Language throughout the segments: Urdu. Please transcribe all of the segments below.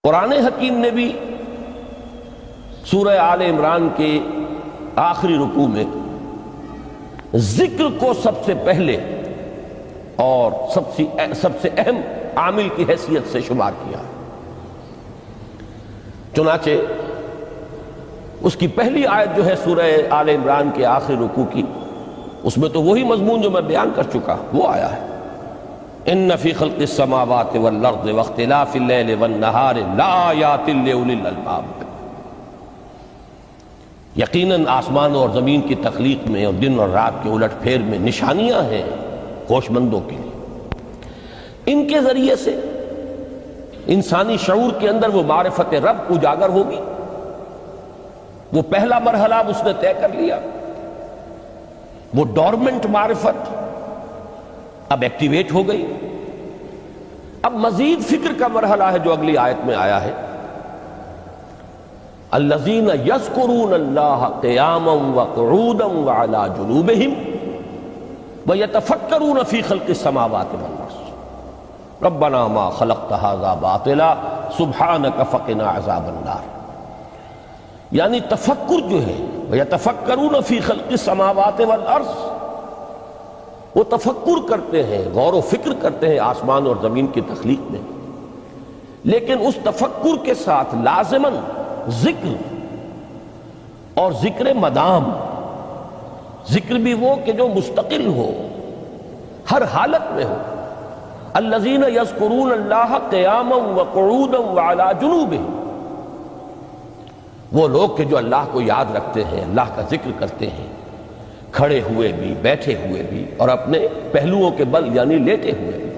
قرآن حکیم نے بھی سورہ آل عمران کے آخری رکوع میں ذکر کو سب سے پہلے اور سب سے اہم عامل کی حیثیت سے شمار کیا. چنانچہ اس کی پہلی آیت جو ہے سورہ آل عمران کے آخری رکوع کی، اس میں تو وہی مضمون جو میں بیان کر چکا وہ آیا ہے. ان فی خلق السماوات والارض واختلاف اللیل والنہار لآیات لأولی الالباب. یقیناً آسمان اور زمین کی تخلیق میں اور دن اور رات کے الٹ پھیر میں نشانیاں ہیں ہوش مندوں کے لیے. ان کے ذریعے سے انسانی شعور کے اندر وہ معرفت رب اجاگر ہوگی. وہ پہلا مرحلہ اب اس نے طے کر لیا. وہ ڈورمنٹ معرفت اب ایکٹیویٹ ہو گئی. اب مزید فکر کا مرحلہ ہے جو اگلی آیت میں آیا ہے. الذین یذکرون اللہ قیاما وقعودا وعلی جنوبہم ویتفکرون فی خلق السماوات والارض ربنا ما خلقت ھذا باطلا سبحانک فقنا عذاب النار. یعنی تفکر جو ہے ویتفکرون فی خلق السماوات والارض، وہ تفکر کرتے ہیں، غور و فکر کرتے ہیں آسمان اور زمین کی تخلیق میں، لیکن اس تفکر کے ساتھ لازماً ذکر اور ذکر مدام. ذکر بھی وہ کہ جو مستقل ہو، ہر حالت میں ہو. الذین یذکرون اللہ قیاما وقعودا وعلی جنوبہم، وہ لوگ کہ جو اللہ کو یاد رکھتے ہیں، اللہ کا ذکر کرتے ہیں، کھڑے ہوئے بھی، بیٹھے ہوئے بھی، اور اپنے پہلوؤں کے بل یعنی لیٹے ہوئے بھی.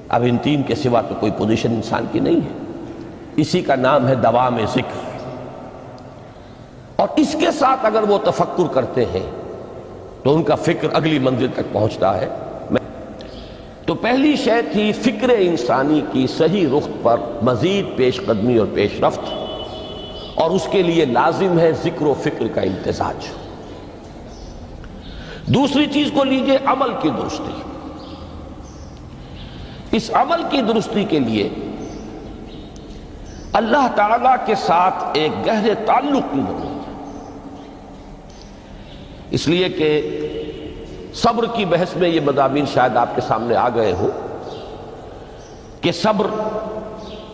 اب ان تین کے سوا تو کوئی پوزیشن انسان کی نہیں ہے. اسی کا نام ہے دوام ذکر. اور اس کے ساتھ اگر وہ تفکر کرتے ہیں تو ان کا فکر اگلی منزل تک پہنچتا ہے. تو پہلی شے تھی فکر انسانی کی صحیح رخ پر مزید پیش قدمی اور پیش رفت، اور اس کے لیے لازم ہے ذکر و فکر کا امتزاج. دوسری چیز کو لیجئے عمل کی درستی. اس عمل کی درستی کے لیے اللہ تعالیٰ کے ساتھ ایک گہرے تعلق کی ضرورت ہے. اس لیے کہ صبر کی بحث میں یہ مضامین شاید آپ کے سامنے آ گئے ہو کہ صبر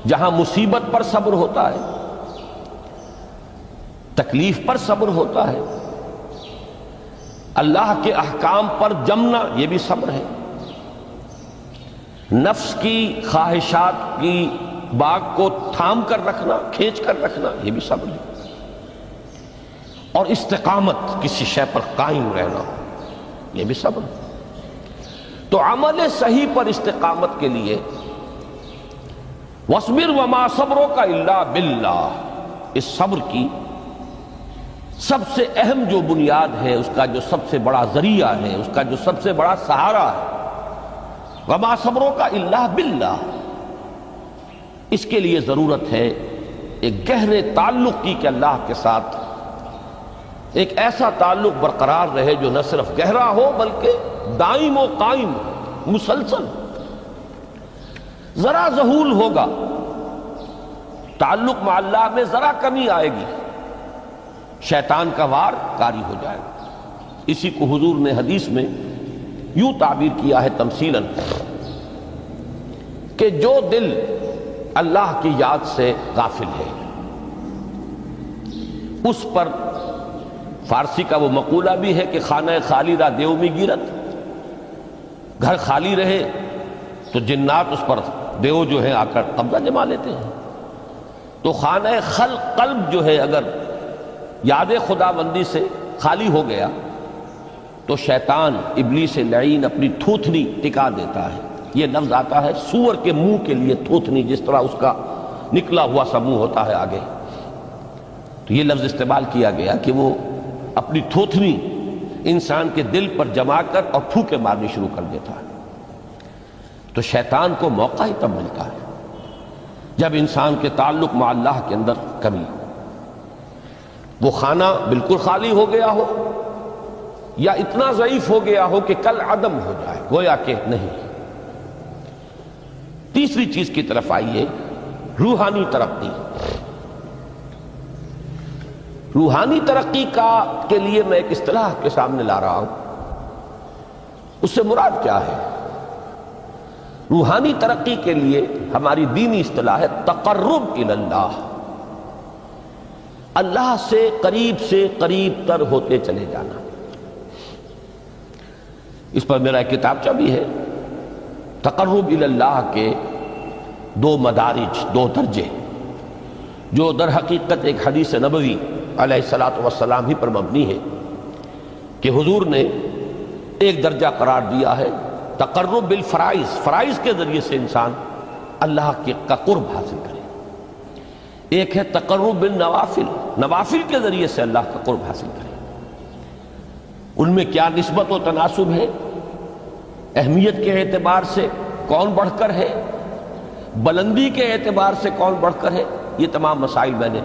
جہاں مصیبت پر صبر ہوتا ہے، تکلیف پر صبر ہوتا ہے، اللہ کے احکام پر جمنا یہ بھی صبر ہے، نفس کی خواہشات کی باغ کو تھام کر رکھنا، کھینچ کر رکھنا یہ بھی صبر ہے، اور استقامت کسی شے پر قائم رہنا یہ بھی صبر ہے. تو عمل صحیح پر استقامت کے لیے وَاصْبِرْ وَمَا صَبْرُكَ إِلَّا بِاللَّهِ، اس صبر کی سب سے اہم جو بنیاد ہے، اس کا جو سب سے بڑا ذریعہ ہے، اس کا جو سب سے بڑا سہارا ہے، وَمَا صَبْرُكَ إِلَّا بِاللَّهِ. اس کے لیے ضرورت ہے ایک گہرے تعلق کی کہ اللہ کے ساتھ ایک ایسا تعلق برقرار رہے جو نہ صرف گہرا ہو بلکہ دائم و قائم، مسلسل. ذرا ذہول ہوگا تعلق مع اللہ میں، ذرا کمی آئے گی، شیطان کا وار کاری ہو جائے گا. اسی کو حضور نے حدیث میں یوں تعبیر کیا ہے تمثیلاً کہ جو دل اللہ کی یاد سے غافل ہے اس پر، فارسی کا وہ مقولہ بھی ہے کہ خانہ خالی را دیو می گیرت، گھر خالی رہے تو جنات اس پر دیو جو ہے آ کر قبضہ جما لیتے ہیں. تو خانہ قلب جو ہے اگر یاد خدا بندی سے خالی ہو گیا تو شیطان ابلیس لعین اپنی تھوتنی ٹکا دیتا ہے. یہ لفظ آتا ہے سور کے منہ کے لیے تھوتنی، جس طرح اس کا نکلا ہوا سا منہ ہوتا ہے آگے، تو یہ لفظ استعمال کیا گیا کہ وہ اپنی تھوتنی انسان کے دل پر جما کر اور پھوکے مارنی شروع کر دیتا ہے. تو شیطان کو موقع ہی تب ملتا ہے جب انسان کے تعلق مع اللہ کے اندر کمی ہو، وہ خانہ بالکل خالی ہو گیا ہو یا اتنا ضعیف ہو گیا ہو کہ کل عدم ہو جائے، گویا کہ نہیں. تیسری چیز کی طرف آئیے روحانی ترقی، روحانی ترقی کے لیے میں ایک اصطلاح کے سامنے لا رہا ہوں، اس سے مراد کیا ہے؟ روحانی ترقی کے لیے ہماری دینی اصطلاح ہے تقرب الی اللہ، اللہ سے قریب تر ہوتے چلے جانا۔ اس پر میرا ایک کتابچہ بھی ہے، تقرب الی اللہ کے 2 مدارج، 2 درجے، جو در حقیقت ایک حدیث نبوی علیہ الصلوۃ والسلام ہی پر مبنی ہے کہ حضور نے ایک درجہ قرار دیا ہے تقرب بالفرائض، فرائض کے ذریعے سے انسان اللہ کا قرب حاصل کرے۔ ایک ہے تقرب بالنوافل، نوافل کے ذریعے سے اللہ کا قرب حاصل کرے۔ ان میں کیا نسبت و تناسب ہے، اہمیت کے اعتبار سے کون بڑھ کر ہے، بلندی کے اعتبار سے کون بڑھ کر ہے، یہ تمام مسائل میں نے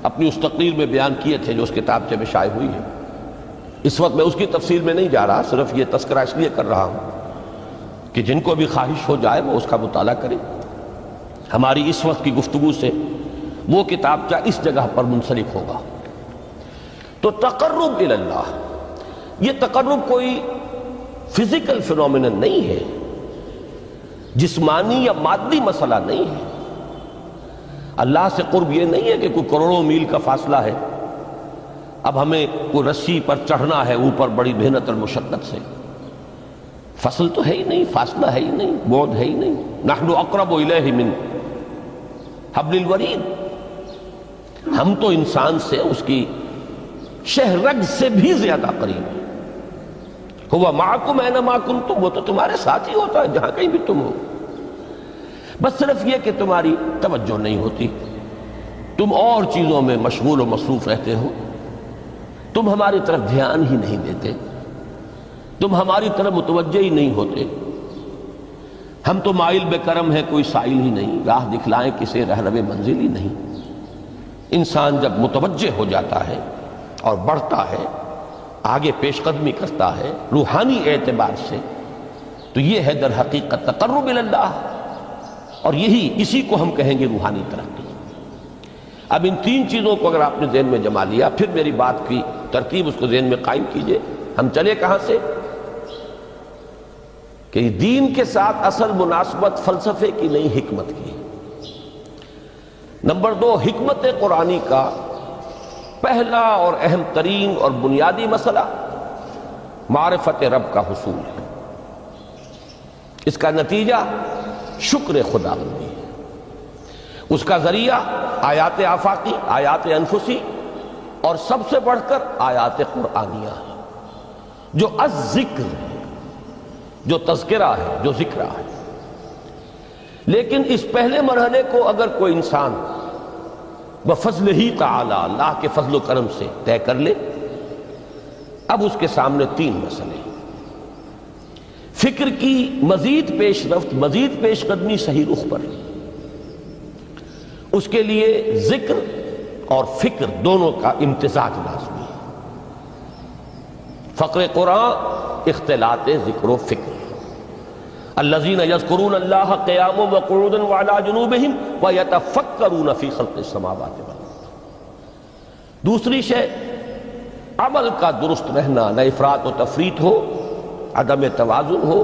اپنی اس تقریر میں بیان کیے تھے جو اس کتابچے میں شائع ہوئی ہے۔ اس وقت میں اس کی تفصیل میں نہیں جا رہا، صرف یہ تذکرہ اس لیے کر رہا ہوں کہ جن کو بھی خواہش ہو جائے وہ اس کا مطالعہ کرے۔ ہماری اس وقت کی گفتگو سے وہ کتابچہ اس جگہ پر منسلک ہوگا۔ تو تقرب الی اللہ، یہ تقرب کوئی فزیکل فینومینن نہیں ہے، جسمانی یا مادی مسئلہ نہیں ہے۔ اللہ سے قرب یہ نہیں ہے کہ کوئی کروڑوں میل کا فاصلہ ہے، اب ہمیں کوئی رسی پر چڑھنا ہے اوپر بڑی محنت اور مشقت سے، فصل تو ہے ہی نہیں، فاصلہ ہے ہی نہیں، بعد ہے ہی نہیں۔ نحن اقرب الیہ من حبل الورید، ہم تو انسان سے اس کی شہرگ سے بھی زیادہ قریب ہیں۔ ہوا معکم اینما کنتم، وہ تو تمہارے ساتھ ہی ہوتا ہے جہاں کہیں بھی تم ہو، بس صرف یہ کہ تمہاری توجہ نہیں ہوتی، تم اور چیزوں میں مشغول و مصروف رہتے ہو، تم ہماری طرف دھیان ہی نہیں دیتے، تم ہماری طرف متوجہ ہی نہیں ہوتے۔ ہم تو مائل بے کرم ہے، کوئی سائل ہی نہیں، راہ دکھلائیں کسے رہنو منزل ہی نہیں۔ انسان جب متوجہ ہو جاتا ہے اور بڑھتا ہے، آگے پیش قدمی کرتا ہے روحانی اعتبار سے، تو یہ ہے در حقیقت تقرب الی اللہ، اور اسی کو ہم کہیں گے روحانی ترقی۔ اب ان 3 چیزوں کو اگر آپ نے ذہن میں جما لیا، پھر میری بات کی ترتیب اس کو ذہن میں قائم کیجئے۔ ہم چلے کہاں سے؟ کہ دین کے ساتھ اصل مناسبت فلسفے کی نہیں، حکمت کی۔ نمبر 2، حکمت قرآنی کا پہلا اور اہم ترین اور بنیادی مسئلہ معرفت رب کا حصول ہے۔ اس کا نتیجہ شکر خدا بندی ہے، اس کا ذریعہ آیات آفاقی، آیات انفسی، اور سب سے بڑھ کر آیات قرآنیہ ہے جو الذکر ہے، جو تذکرہ ہے، جو ذکرہ ہے۔ لیکن اس پہلے مرحلے کو اگر کوئی انسان بفضل ہی تعالی، اللہ کے فضل و کرم سے طے کر لے، اب اس کے سامنے 3 مسئلے، فکر کی مزید پیش رفت، مزید پیش قدمی صحیح رخ پر ہے۔ اس کے لیے ذکر اور فکر دونوں کا امتزاج لازمی ہے۔ فقر قرآن اختلاط ذکر و فکر، الذین یذکرون اللہ قیاما وقعودا وعلی جنوبہم ویتفکرون فی خلق السماوات والارض۔ دوسری شے عمل کا درست رہنا، نہ افراط و تفریط ہو، عدم توازن ہو،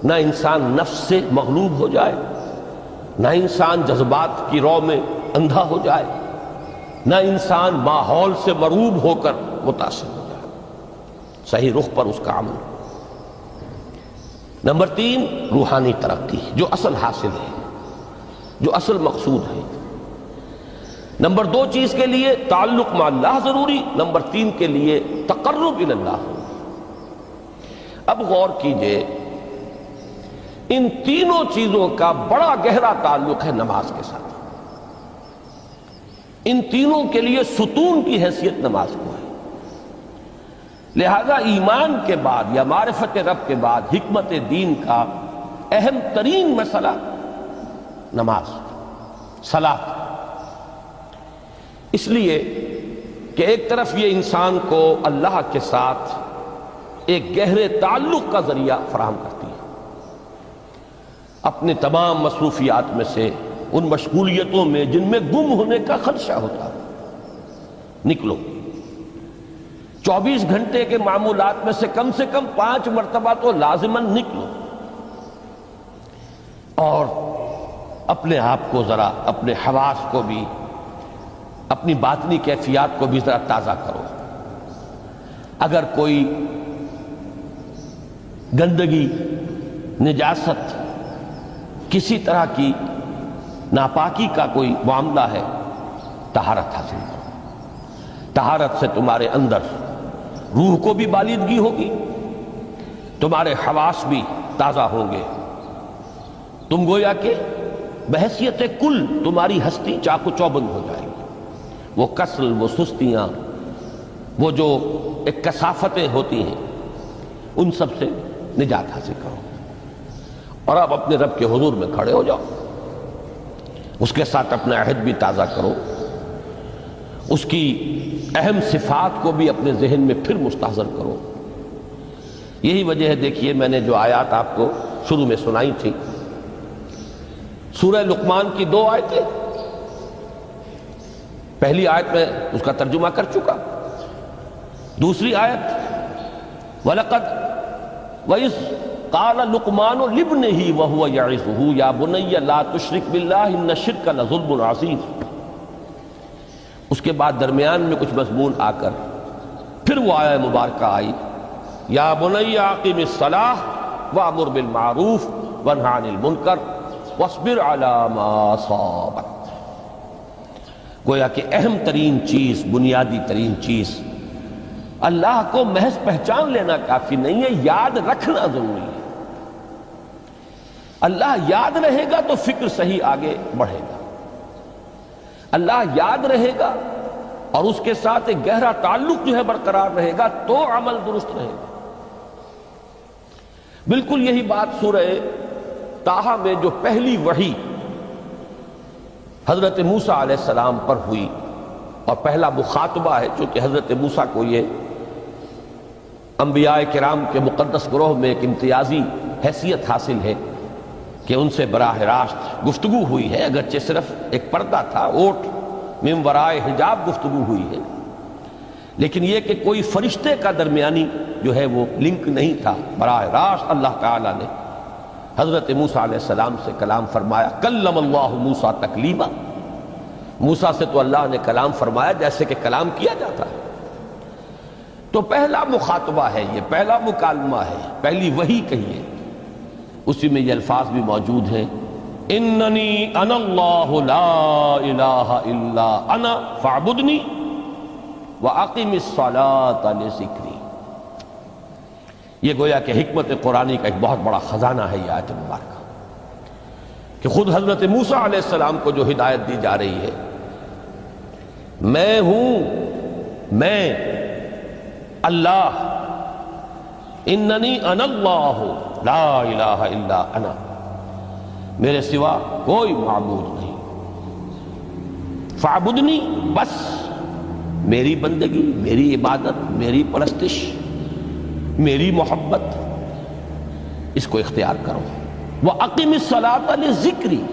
نہ انسان نفس سے مغلوب ہو جائے، نہ انسان جذبات کی رو میں اندھا ہو جائے، نہ انسان ماحول سے مرعوب ہو کر متاثر ہو جائے، صحیح رخ پر اس کا عمل۔ نمبر 3، روحانی ترقی، جو اصل حاصل ہے، جو اصل مقصود ہے۔ نمبر 2 چیز کے لیے تعلق مع اللہ ضروری، نمبر 3 کے لیے تقرب الی اللہ۔ اب غور کیجئے، ان تینوں چیزوں کا بڑا گہرا تعلق ہے نماز کے ساتھ۔ ان تینوں کے لیے ستون کی حیثیت نماز کو ہے۔ لہذا ایمان کے بعد یا معرفت رب کے بعد حکمت دین کا اہم ترین مسئلہ نماز، صلاۃ۔ اس لیے کہ ایک طرف یہ انسان کو اللہ کے ساتھ ایک گہرے تعلق کا ذریعہ فراہم کرتی ہے، اپنے تمام مصروفیات میں سے ان مشغولیتوں میں جن میں گم ہونے کا خدشہ ہوتا ہے، نکلو۔ 24 گھنٹے کے معمولات میں سے کم 5 مرتبہ تو لازماً نکلو، اور اپنے آپ کو ذرا، اپنے حواس کو بھی، اپنی باطنی کیفیات کو بھی ذرا تازہ کرو۔ اگر کوئی گندگی، نجاست، کسی طرح کی ناپاکی کا کوئی معاملہ ہے، طہارت حاصل کرو۔ طہارت سے تمہارے اندر روح کو بھی بالیدگی ہوگی، تمہارے حواس بھی تازہ ہوں گے، تم گویا کہ بحیثیت کل تمہاری ہستی چاق و چوبند ہو جائے گی۔ وہ کسل، وہ سستیاں، وہ جو ایک کثافتیں ہوتی ہیں، ان سب سے نجات حاصل کرو، اور اب اپنے رب کے حضور میں کھڑے ہو جاؤ، اس کے ساتھ اپنا عہد بھی تازہ کرو، اس کی اہم صفات کو بھی اپنے ذہن میں پھر مستحضر کرو۔ یہی وجہ ہے، دیکھیے میں نے جو آیات آپ کو شروع میں سنائی تھی، سورہ لقمان کی 2 آیتیں، پہلی آیت میں اس کا ترجمہ کر چکا، دوسری آیت وَلَقَدْ وَإِذْ قَالَ لُقْمَانُ لِابْنِهِ وَهُوَ يَعِظُهُ يَا بُنَيَّ لَا تُشْرِكْ بِاللَّهِ إِنَّ الشِّرْكَ لَظُلْمٌ عَظِيمٌ۔ اس کے بعد درمیان میں کچھ مضمون آ کر پھر وہ آیہ مبارکہ آئی، یا بنی اقم الصلاۃ وامر بالمعروف وانہ عن المنکر واصبر علی ما اصابک۔ گویا کہ اہم ترین چیز، بنیادی ترین چیز، اللہ کو محض پہچان لینا کافی نہیں ہے، یاد رکھنا ضروری ہے۔ اللہ یاد رہے گا تو فکر صحیح آگے بڑھے گا، اللہ یاد رہے گا اور اس کے ساتھ ایک گہرا تعلق جو ہے برقرار رہے گا تو عمل درست رہے گا۔ بالکل یہی بات سورہ طٰہٰ میں جو پہلی وحی حضرت موسیٰ علیہ السلام پر ہوئی، اور پہلا مخاطبہ ہے، چونکہ حضرت موسیٰ کو یہ انبیاء کرام کے مقدس گروہ میں ایک امتیازی حیثیت حاصل ہے کہ ان سے براہ راست گفتگو ہوئی ہے، اگرچہ صرف ایک پردہ تھا، اوٹ من ورائے حجاب گفتگو ہوئی ہے، لیکن یہ کہ کوئی فرشتے کا درمیانی جو ہے وہ لنک نہیں تھا، براہ راست اللہ تعالیٰ نے حضرت موسیٰ علیہ السلام سے کلام فرمایا۔ کلم اللہ موسیٰ تکلیما، موسیٰ سے تو اللہ نے کلام فرمایا جیسے کہ کلام کیا جاتا ہے۔ تو پہلا مخاطبہ ہے، یہ پہلا مکالمہ ہے، پہلی وحی کہیے، اسی میں یہ الفاظ بھی موجود ہیں، اننی انا اللہ لا الہ الا انا فاعبدنی واقم الصلاۃ لذکری۔ یہ گویا کہ حکمت قرآنی کا ایک بہت بڑا خزانہ ہے یہ آیت مبارکہ، کہ خود حضرت موسیٰ علیہ السلام کو جو ہدایت دی جا رہی ہے، میں ہوں، میں اللہ، اننی انا اللہ لا الہ الا انا، میرے سوا کوئی معبود نہیں، فاعبدنی، بس میری بندگی، میری عبادت، میری پرستش، میری محبت، اس کو اختیار کرو۔ وَأَقِمِ الصَّلَاةَ لِذِكْرِي،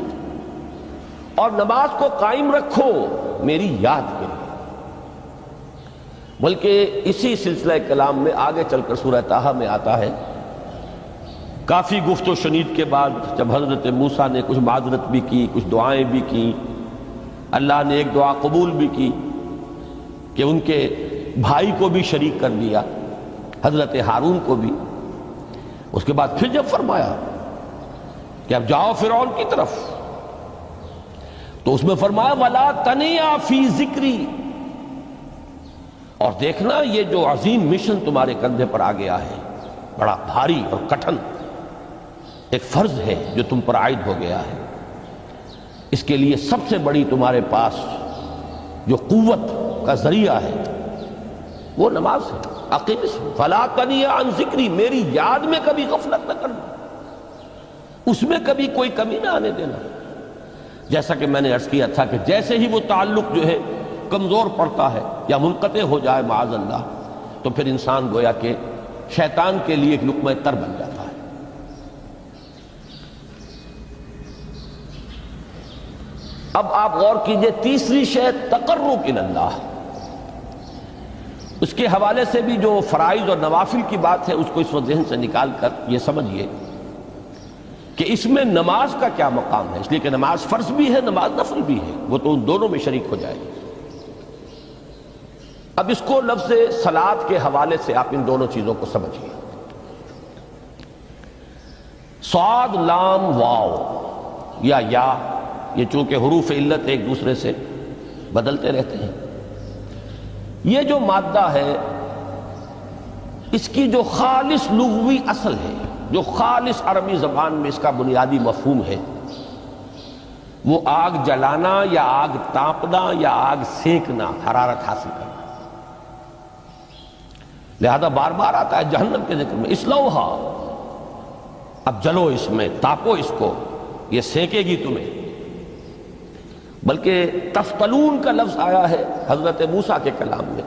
اور نماز کو قائم رکھو میری یاد کے لیے۔ بلکہ اسی سلسلہ کلام میں آگے چل کر سورہ طٰہٰ میں آتا ہے، کافی گفت و شنید کے بعد جب حضرت موسیٰ نے کچھ معذرت بھی کی، کچھ دعائیں بھی کی، اللہ نے ایک دعا قبول بھی کی کہ ان کے بھائی کو بھی شریک کر دیا، حضرت ہارون کو بھی۔ اس کے بعد پھر جب فرمایا کہ اب جاؤ فرعون کی طرف، تو اس میں فرمایا وَلَا تَنِيَا فِي ذِكْرِي، اور دیکھنا یہ جو عظیم مشن تمہارے کندھے پر آ گیا ہے، بڑا بھاری اور کٹھن ایک فرض ہے جو تم پر عائد ہو گیا ہے، اس کے لیے سب سے بڑی تمہارے پاس جو قوت کا ذریعہ ہے وہ نماز ہے۔ اقیم فلا تنیا عن ذکری، میری یاد میں کبھی غفلت نہ کرنا، اس میں کبھی کوئی کمی نہ آنے دینا۔ جیسا کہ میں نے عرض کیا تھا کہ جیسے ہی وہ تعلق جو ہے کمزور پڑتا ہے یا منقطع ہو جائے معاذ اللہ، تو پھر انسان گویا کہ شیطان کے لیے ایک لقمہ تر بن جاتا ہے۔ اب آپ غور کیجئے، تیسری شے تقرب الی اللہ، اس کے حوالے سے بھی جو فرائض اور نوافل کی بات ہے اس کو اس وقت ذہن سے نکال کر یہ سمجھیے کہ اس میں نماز کا کیا مقام ہے، اس لیے کہ نماز فرض بھی ہے، نماز نفل بھی ہے، وہ تو ان دونوں میں شریک ہو جائے گی۔ اب اس کو لفظ صلاۃ کے حوالے سے آپ ان دونوں چیزوں کو سمجھیے۔ صاد لام واو یا یہ چونکہ حروف علت ایک دوسرے سے بدلتے رہتے ہیں، یہ جو مادہ ہے اس کی جو خالص لغوی اصل ہے، جو خالص عربی زبان میں اس کا بنیادی مفہوم ہے، وہ آگ جلانا یا آگ تاپنا یا آگ سینکنا، حرارت حاصل کرنا۔ لہذا بار بار آتا ہے جہنم کے ذکر میں، اسلوہا، اب جلو اس میں، تاپو اس کو، یہ سینکے گی تمہیں۔ بلکہ تفتلون کا لفظ آیا ہے حضرت موسیٰ کے کلام میں،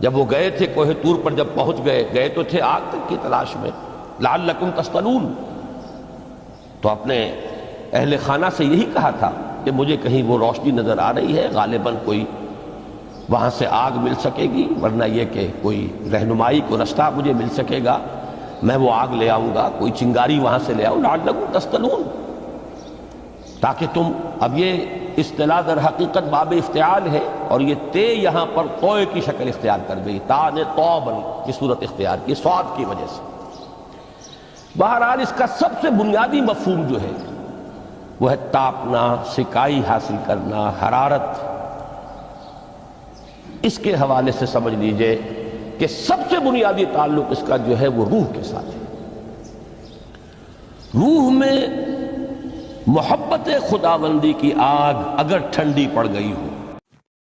جب وہ گئے تھے کوہ طور پر، جب پہنچ گئے تو تھے آگ تک کی تلاش میں، لعلکم تفتلون، تو اپنے اہل خانہ سے یہی کہا تھا کہ مجھے کہیں وہ روشنی نظر آ رہی ہے، غالباً کوئی وہاں سے آگ مل سکے گی، ورنہ یہ کہ کوئی رہنمائی کو رستہ مجھے مل سکے گا، میں وہ آگ لے آؤں گا، کوئی چنگاری وہاں سے لے آؤں، لعلکم تفتلون، تاکہ تم، اب یہ اصطلاح در حقیقت باب افتعال ہے، اور یہ تے یہاں پر توئے کی شکل اختیار کر گئی، تا نے توبن کی صورت اختیار کی صاد کی وجہ سے۔ بہرحال اس کا سب سے بنیادی مفہوم جو ہے وہ ہے تاپنا، سکائی حاصل کرنا، حرارت۔ اس کے حوالے سے سمجھ لیجئے کہ سب سے بنیادی تعلق اس کا جو ہے وہ روح کے ساتھ ہے۔ روح میں محبت خداوندی کی آگ اگر ٹھنڈی پڑ گئی ہو،